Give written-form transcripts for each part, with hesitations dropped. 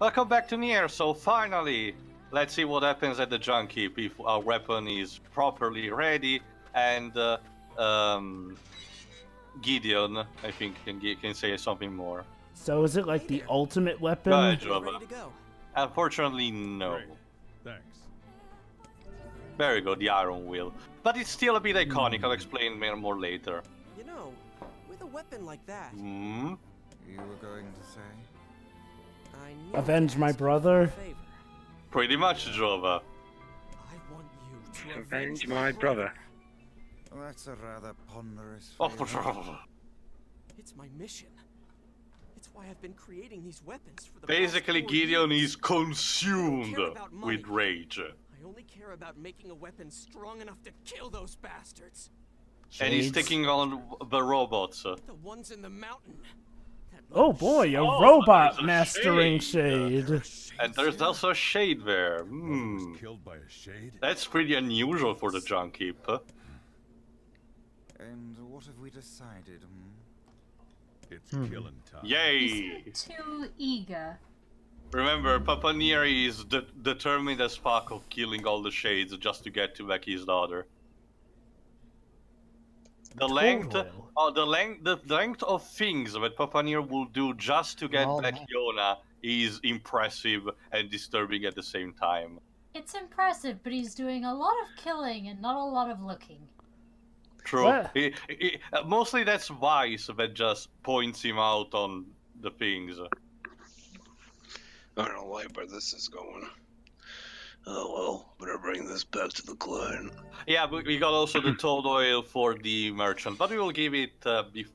Welcome back to Nier. So finally, let's see what happens at the junk heap if our weapon is properly ready. And Gideon, I think, can say something more. So is it like the ultimate weapon? Go ahead, Jova. Unfortunately, no. Great. Thanks. Very good, the Iron Will. But it's still a bit iconic. I'll explain more later. You know, with a weapon like that. Hmm? You were going to say? I knew Avenge my brother? favor. Pretty much, Jova. I want you to Avenge my brother. Well, that's a rather ponderous Oh, favor. It's my mission. It's why I've been creating these weapons for the Basically, past 4 Gideon years. is consumed I don't care about money. with rage. I only care about making a weapon strong enough to kill those bastards. And he's Shades. taking on the robots. The ones in the mountain. That Oh little boy, a Oh, robot there's a mastering shade. Shade. And there's also a shade there. Was killed by a shade? That's pretty unusual for the junk heap. And what have we decided? It's killing time. Yay! Too eager. Remember, Papa Neri is determined as fuck of killing all the shades just to get to back his daughter. The length, the length of things that Papa Neri will do just to get back Yona is impressive and disturbing at the same time. It's impressive, but he's doing a lot of killing and not a lot of looking. True. What? Mostly that's Vice that just points him out on the things. I don't know where this is going. Oh well, better bring this back to the client. Yeah, but we got also the toad oil for the merchant, but we will give it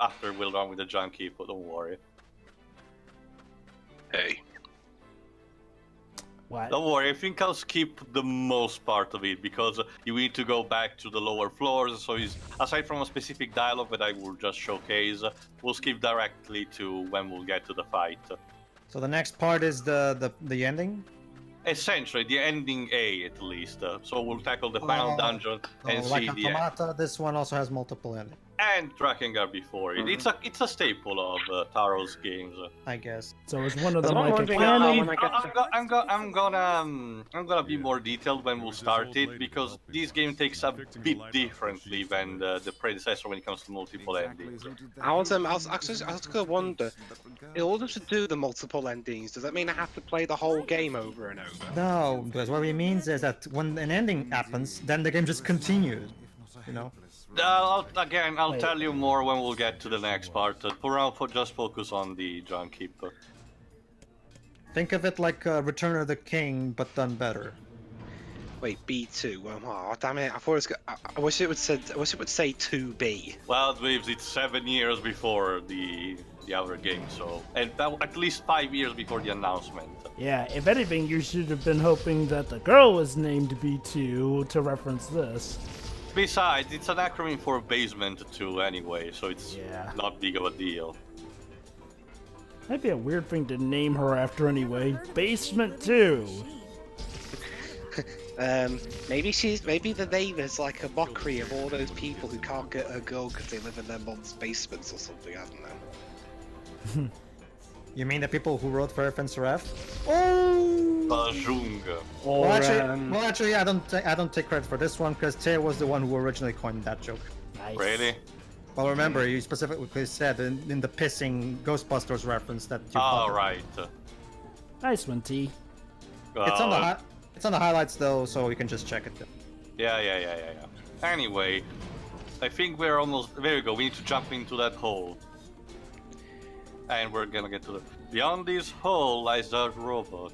after we're done with the junk heap, but don't worry. Hey, What? Don't worry, I think I'll skip the most part of it, because you need to go back to the lower floors, so aside from a specific dialogue that I will just showcase, we'll skip directly to when we'll get to the fight. So the next part is the ending? Essentially, the ending A at least, so we'll tackle the final dungeon and like see the end. Automata, this one also has multiple endings, And Drakengard before it. It's a staple of Taro's games. I guess. So is one of them I'm like a wondering canon? when I get I'm gonna be more detailed when we'll start it, because this game takes a bit differently than the predecessor when it comes to multiple endings. I was gonna wonder, in order to do the multiple endings, does that mean I have to play the whole game over and over? No, because what it means is that when an ending happens, then the game just continues. You know? I'll Wait. tell you more when we'll get to the next part. For now, just focus on the junk heap. Think of it like Return of the King, but done better. Wait, B2. Oh, damn it! I thought it was. I wish it would say 2B. Well, Dweebs, it's 7 years before the other game, so at least 5 years before the announcement. Yeah, if anything, you should have been hoping that the girl was named B2 to reference this. Besides, it's an acronym for Basement 2 anyway, so it's Yeah. not big of a deal. Might be a weird thing to name her after anyway. Basement 2. Maybe the name is like a mockery of all those people who can't get a girl because they live in their mom's basements or something. I don't know. You mean the people who wrote Fair and Seraph? Bajung. Or Well, actually, I don't take credit for this one because Tay was the one who originally coined that joke. Nice. Really? Well, remember, you specifically said in the pissing Ghostbusters reference that you. Oh, called it. right. Nice one, T. It's on the it's on the highlights though, so you can just check it. Yeah. Anyway, I think we're almost... There we go, we need to jump into that hole. And we're gonna get to the... Beyond this hole lies that robot.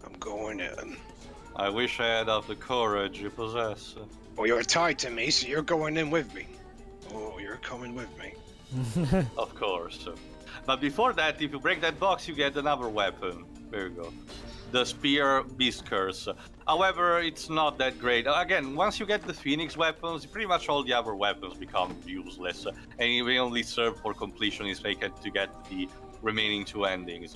I'm going in. I wish I had of the courage you possess. Well, you're tied to me, so you're going in with me. Oh, you're coming with me. Of course. But before that, if you break that box, you get another weapon. There you go. The Spear Beast Curse. However, it's not that great. Again, once you get the Phoenix weapons, pretty much all the other weapons become useless. And they only serve for completion if they get to get the remaining 2 endings.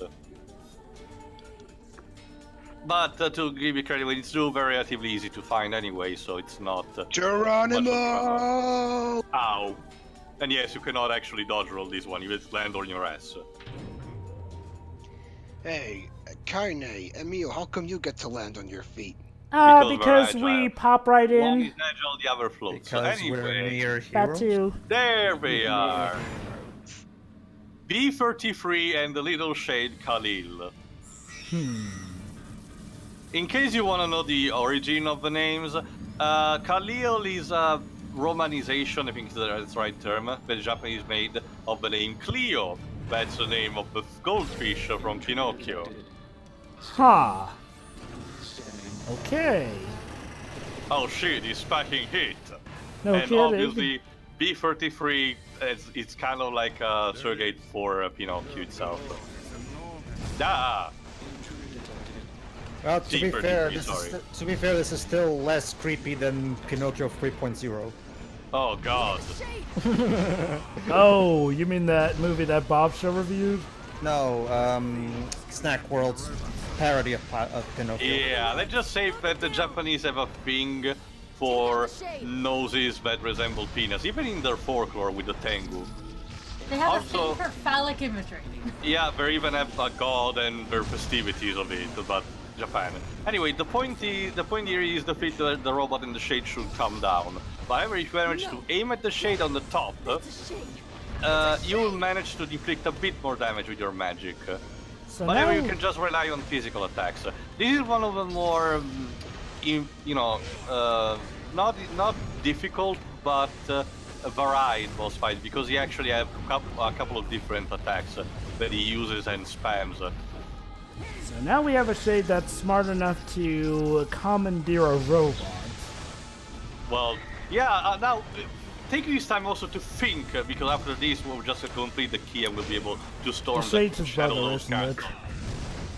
But to give you credit, it's still relatively easy to find anyway, so it's not... Geronimo! Ow! And yes, you cannot actually dodge roll this one, you just land on your ass. Hey, Carne, Emil, how come you get to land on your feet? Because we're we agile. pop right One in. is agile, the other floats. So Because we're anyway, near That heroes. too. there we are. B33 and the little shade Khalil. In case you want to know the origin of the names, Khalil is a romanization, I think that's the right term, that the Japanese made of the name Cleo. That's the name of the goldfish from Pinocchio. Huh. Okay. Oh shit, he's packing heat. No And kidding. obviously, B33, it's kind of like a surrogate for Pinocchio itself. Ah! Well, to be Deeper, fair, deeply this is still less creepy than Pinocchio 3.0. Oh god. Oh, you mean that movie that Bob Show reviewed? No, Snack World's parody of Pinocchio. Yeah, let's just say that the Japanese have a thing for noses that resemble penis, even in their folklore with the Tengu. They have Also- a thing for phallic imagery. Yeah, they even have a god and their festivities of it, but Japan. Anyway, the point here is the fact that the robot in the shade should come down. However, if you manage to aim at the shade on the top, you will manage to inflict a bit more damage with your magic. So However, now, you can just rely on physical attacks. This is one of the more, not difficult, but varied boss fights, because he actually has a couple of different attacks that he uses and spams. so now we have a shade that's smart enough to commandeer a robot. Well, yeah, now take this time also to think, because after this we'll just complete the key and we'll be able to storm The the Shades is Shadow better, Lord isn't it? castle.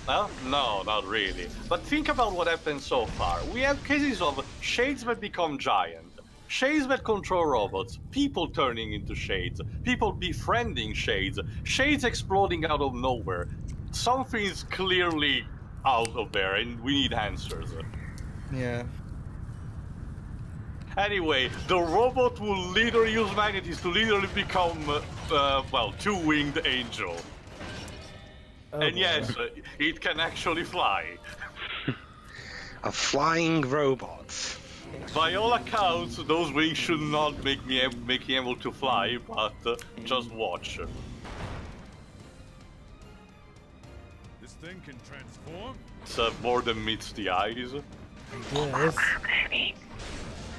Well, no, not really. But think about what happened so far. We have cases of shades that become giant, shades that control robots, people turning into shades, people befriending shades, shades exploding out of nowhere. Something is clearly out of there and we need answers. Yeah. Anyway, the robot will literally use magnetism to literally become, two-winged angel. Oh, And boy. yes, it can actually fly. A flying robot. By all accounts, those wings should not make me able to fly, but just watch. This thing can transform? It's more than meets the eyes. Yes.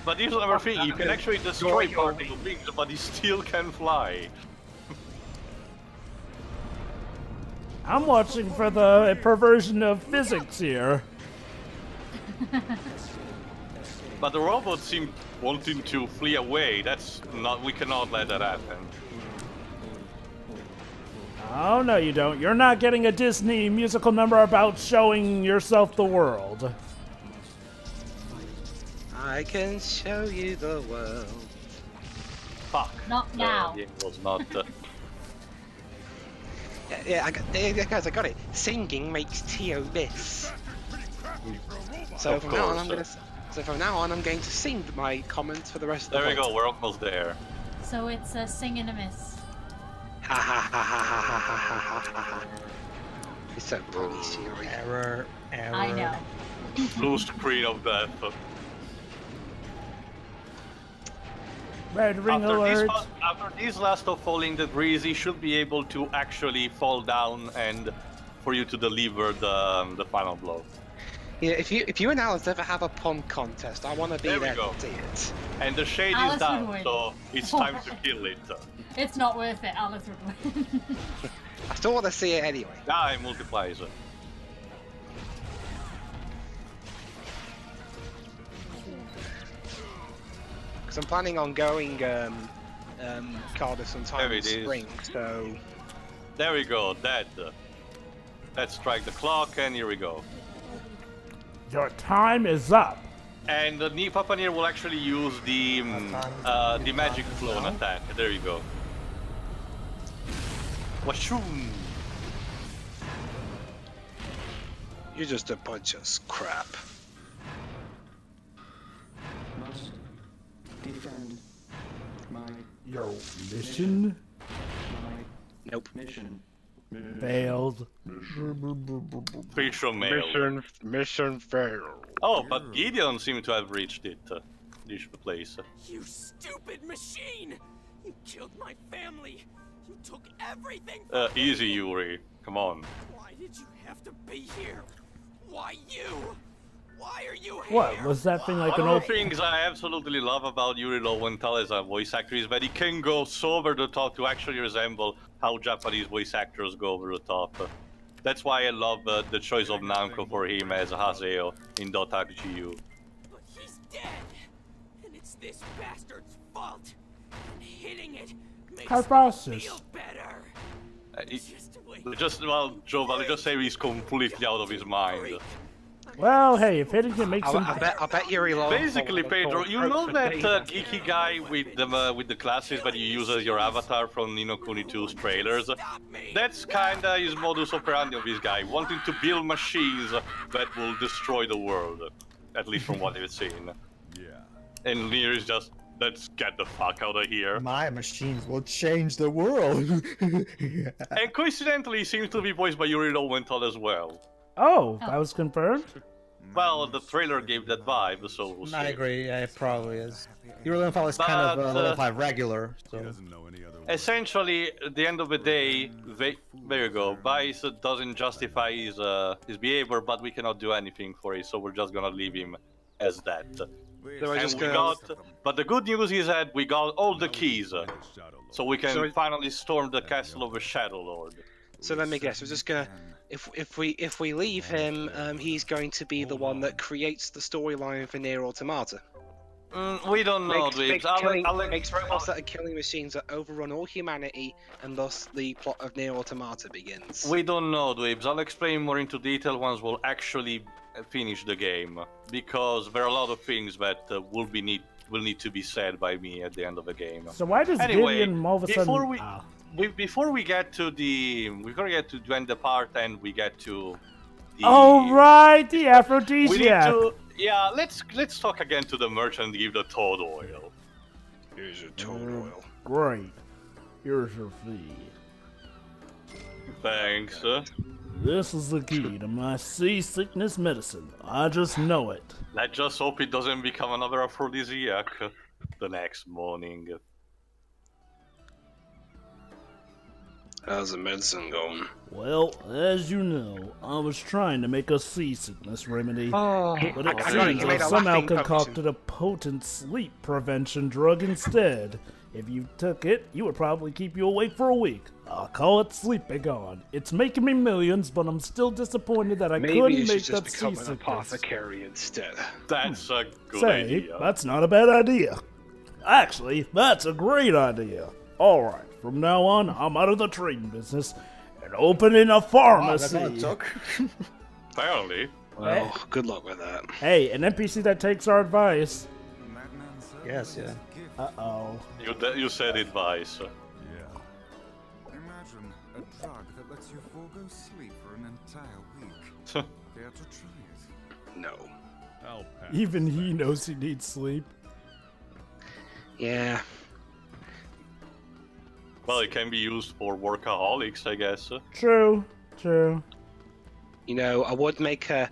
But here's another thing, you can actually destroy part of the wings, but he still can fly. I'm watching for the perversion of physics here. But the robot seemed wanting to flee away. We cannot let that happen. Oh, no, you don't. You're not getting a Disney musical number about showing yourself the world. I can show you the world. Fuck. Not now. It was not. Yeah, guys, I got it. Singing makes Tio this. So Of from now on, course. I'm going to sing my comments for the rest of the There we month. go, we're almost there. So it's a sing and a miss. Ha ha ha ha ha ha ha ha ha ha. It's so funny, Siri. Error. I know. Blue screen of death. Red ring alert. After this last of falling debris, he should be able to actually fall down and for you to deliver the final blow. Yeah, if you and Alice ever have a pun contest, I want to be There we there go. to see it. And the shade Alice is down, would win. so it's time to kill it. It's not worth it. Alice would win. I still want to see it anyway. Now it multiplies. Because I'm planning on going Cardiff sometime There in it is. spring, so There we go, dead. Let's strike the clock, and here we go. Your time is up. And Papanir will actually use the magic clone attack. There you go. Washoom! you're just a bunch of crap. Must defend my Your mission? my Nope. mission. Failed. Official mail. Mission failed. Oh, but Gideon seemed to have reached it. Reached the place. You stupid machine! You killed my family! You took everything from me! Easy, Yuri. Come on. Why did you have to be here? Why you? Why are you here? What, was that thing like One an of old... the things I absolutely love about Yuri Lowenthal as a voice actor is that he can go so over the top to actually resemble how Japanese voice actors go over the top. That's why I love the choice of Namco for him as Haseo in Dota GU. But he's dead! And it's this bastard's fault! And hitting it makes me feel better! Well, Joe, I'll just say he's completely out of his mind. Well, hey, if hitting it makes him... I bet Yuri Lowenthal. Basically, Pedro, you know that geeky guy with the glasses that you use as your avatar from Ni no Kuni 2's trailers? That's kinda his modus operandi of this guy, wanting to build machines that will destroy the world. At least from what I've seen. Yeah. And Nier is just, let's get the fuck out of here. My machines will change the world. And coincidentally, he seems to be voiced by Yuri Lowenthal as well. Oh, that was confirmed? Well, the trailer gave that vibe, so we'll see. I agree, yeah, it probably is. Yuri Lowenthal is kind of a level 5 regular, so... He doesn't know any other way. Essentially, at the end of the day, there you go. Vice doesn't justify his behavior, but we cannot do anything for it, so we're just gonna leave him as that. But the good news is that we got all the keys, so we can finally storm the castle of the Shadow Lord. So let me guess, we're just gonna... If we leave him, he's going to be the one that creates the storyline for Nier Automata. We don't know, makes robots that are killing machines that overrun all humanity, and thus the plot of Nier Automata begins. We don't know, Dweebs. I'll explain more into detail once we'll actually finish the game, because there are a lot of things that will need to be said by me at the end of the game. So why does Gideon all of a sudden... Before we get to the end the part and we get to the... Oh right, the aphrodisiac. Let's talk again to the merchant and give the toad oil. Here's your toad oil. Great. Here's your fee. Thanks. This is the key to my seasickness medicine. I just know it. Let's just hope it doesn't become another aphrodisiac the next morning. How's the medicine going? Well, as you know, I was trying to make a seasickness remedy, but it seems I somehow concocted a potent sleep prevention drug instead. If you took it, you would probably keep you awake for a week. I'll call it Sleeping On. It's making me millions, but I'm still disappointed that I couldn't make that seasickness. An apothecary instead. That's a good idea. That's not a bad idea. Actually, that's a great idea. Alright, from now on, I'm out of the trading business and opening a pharmacy. That's all it took. Apparently. Well, good luck with that. Hey, an NPC that takes our advice. Yes, yeah. Uh-oh. You said advice. Yeah. Imagine a drug that lets you forego sleep for an entire week. Care to try it? No. I'll pass. Even he knows he needs sleep. Yeah. Well, it can be used for workaholics, I guess. True. True. You know, I would make a.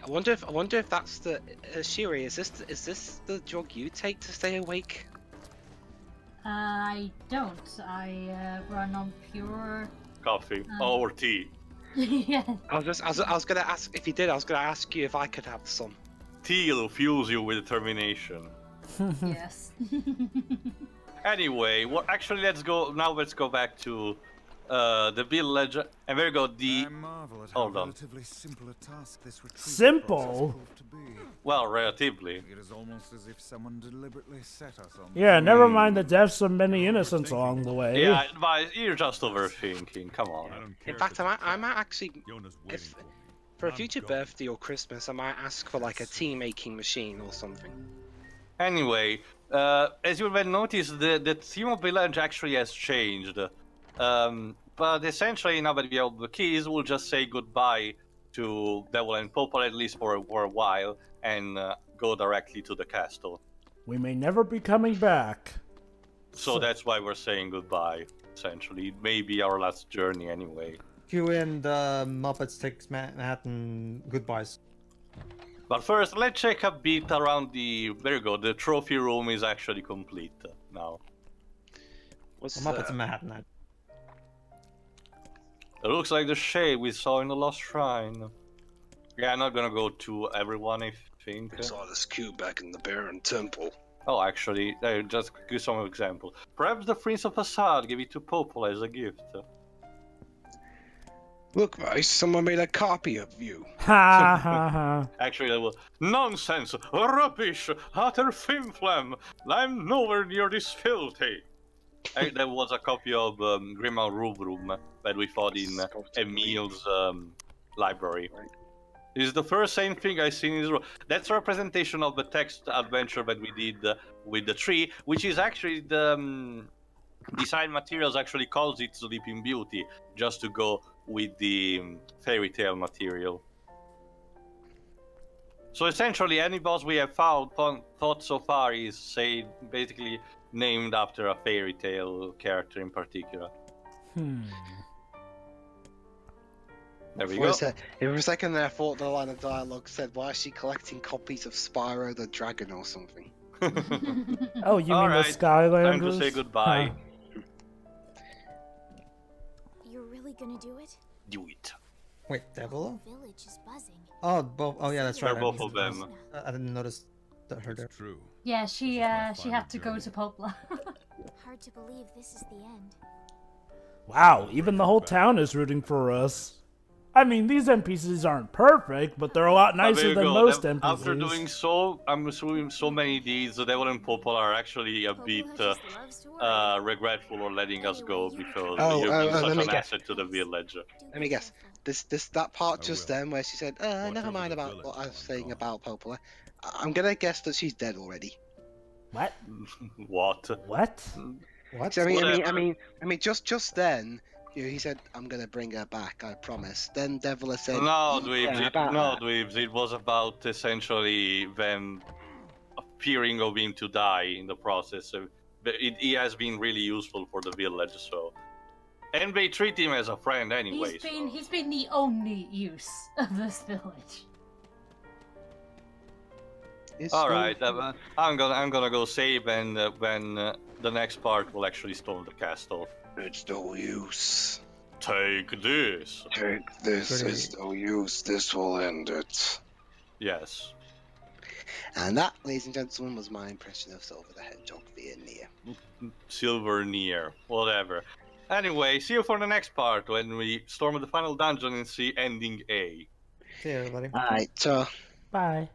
I wonder if that's the Shiri. Is this the drug you take to stay awake? I don't. I run on pure Coffee or tea. Yeah. I was gonna ask if you did. I was gonna ask you if I could have some. Tea will fuels you with determination. Yes. Anyway, well, actually, let's go back to the village, and there we go. Hold on. Simple a task this Simple? Well, relatively. It is almost as if someone deliberately set us on. Yeah, never mind the deaths of many innocents along the way. Yeah, but you're just overthinking. Come on. In fact, I might actually, for a future birthday or Christmas, I might ask for like a tea-making machine or something. Anyway, as you will notice, the theme of village actually has changed. But essentially, now that we have the keys, we'll just say goodbye to Devil and Popol, at least for a while, and go directly to the castle. We may never be coming back. So that's why we're saying goodbye. essentially. It may be our last journey anyway. You and Muppets Takes Manhattan goodbyes. But first, let's check a bit around the... There you go, the trophy room is actually complete now. What's Muppets in Manhattan. It looks like the shade we saw in the Lost Shrine. Yeah, I'm not gonna go to everyone, I think. I saw this cube back in the Baron Temple. Oh, actually, just give some example. Perhaps the Prince of Assad gave it to Popola as a gift. Look, Vice, someone made a copy of you. Ha ha ha. Actually, that was nonsense, rubbish, utter flim-flam. I'm nowhere near this filthy. There was a copy of Grimmauld Rubrum that we found in Emil's library. This is the first same thing I've seen in this room. That's a representation of the text adventure that we did with the tree, which is actually the design materials actually calls it Sleeping Beauty, just to go with the fairy tale material. So essentially, any boss we have thought so far is, say, basically named after a fairy tale character in particular. There we go. It was like in there, I thought the line of dialogue said, why is she collecting copies of Spyro the Dragon or something? Oh, you mean right, the Skylanders? Time to say goodbye. You're really gonna do it? Do it. Wait, Devil? The village is buzzing. Oh, both. Oh, yeah, that's right. They're both of them. I didn't notice that her there. True. Yeah, she had to go to Poplar. Hard to believe this is the end. Wow, even the whole town is rooting for us. I mean, these NPCs aren't perfect, but they're a lot nicer than most NPCs. After doing so, I'm assuming so many deeds, the Devil and Poplar are actually a bit regretful for letting us go because you've been such an asset to the village. Let me guess. That part just then where she said, never mind about what I was saying about Poplar. I'm gonna guess that she's dead already. What? What? What? What? So, I mean, just then, he said, "I'm gonna bring her back. I promise." Then Devil said, "No, Dweebs. It was about essentially them fearing of him to die in the process. He has been really useful for the village, so." And they treat him as a friend anyway. He's been the only use of this village. All right, I'm gonna go save, and when the next part will actually storm the castle. It's no use. Take this. Take this. It's no use. This will end it. Yes. And that, ladies and gentlemen, was my impression of Silver the Hedgehog via Nier. Silver Nier, whatever. Anyway, see you for the next part when we storm the final dungeon and see ending A. See you, everybody. Alright, Bye.